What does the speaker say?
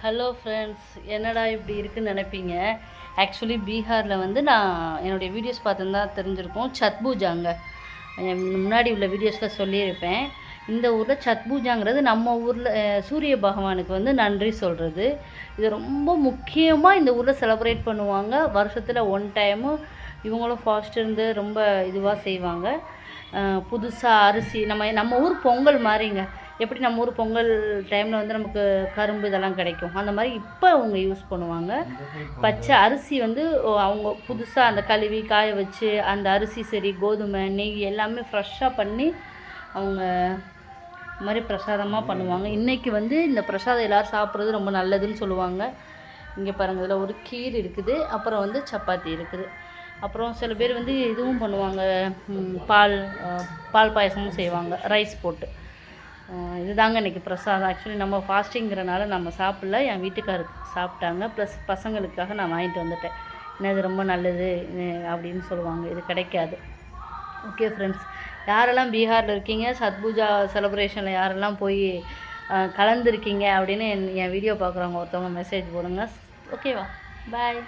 Hello friends, என்னடா இப்படி இருக்குன்னு நினைப்பீங்க. ஆக்சுவலி பீகாரில் வந்து நான் என்னுடைய வீடியோஸ் பார்த்துருந்தா தெரிஞ்சிருக்கோம். சத் பூஜாங்க முன்னாடி உள்ள வீடியோஸில் சொல்லியிருப்பேன். இந்த ஊரில் சத் பூஜாங்கிறது நம்ம ஊரில் சூரிய பகவானுக்கு வந்து நன்றி சொல்கிறது. இது ரொம்ப முக்கியமாக இந்த ஊரில் செலிப்ரேட் பண்ணுவாங்க. வருஷத்தில் ஒன் டைமு இவங்களும் ஃபாஸ்ட் இருந்து ரொம்ப இதுவாக செய்வாங்க. புதுசாக அரிசி நம்ம ஊர் பொங்கல் மாதிரிங்க. எப்படி நம்ம ஊர் பொங்கல் டைமில் வந்து நமக்கு கரும்பு இதெல்லாம் கிடைக்கும், அந்த மாதிரி இப்போ அவங்க யூஸ் பண்ணுவாங்க. பச்சை அரிசி வந்து அவங்க புதுசாக அந்த கழுவி காய வச்சு அந்த அரிசி சரி கோதுமை நெய் எல்லாமே ஃப்ரெஷ்ஷாக பண்ணி அவங்க இந்த மாதிரி பிரசாதமாக பண்ணுவாங்க. இன்றைக்கி வந்து இந்த பிரசாதம் எல்லோரும் சாப்பிட்றது ரொம்ப நல்லதுன்னு சொல்லுவாங்க. இங்கே பாருங்கள், இதில் ஒரு கீர் இருக்குது, அப்புறம் வந்து சப்பாத்தி இருக்குது, அப்புறம் சில பேர் வந்து இதுவும் பண்ணுவாங்க, பால் பாயசமும் செய்வாங்க ரைஸ் போட்டு. இதுதாங்க இன்றைக்கி பிரசாதம். ஆக்சுவலி நம்ம ஃபாஸ்டிங்கிறனால நம்ம சாப்பிடல, என் வீட்டுக்காருக்கு சாப்பிட்டாங்க. ப்ளஸ் பசங்களுக்காக நான் வாங்கிட்டு வந்துட்டேன். ஏன்னா இது ரொம்ப நல்லது அப்படின்னு சொல்லுவாங்க, இது கிடைக்காது. ஓகே ஃப்ரெண்ட்ஸ், யாரெல்லாம் பீகாரில் இருக்கீங்க, சத்பூஜா செலிப்ரேஷனில் யாரெல்லாம் போய் கலந்துருக்கீங்க அப்படின்னு என் வீடியோ பார்க்குறவங்க ஒருத்தவங்க மெசேஜ் போடுங்க. ஓகேவா? பாய்.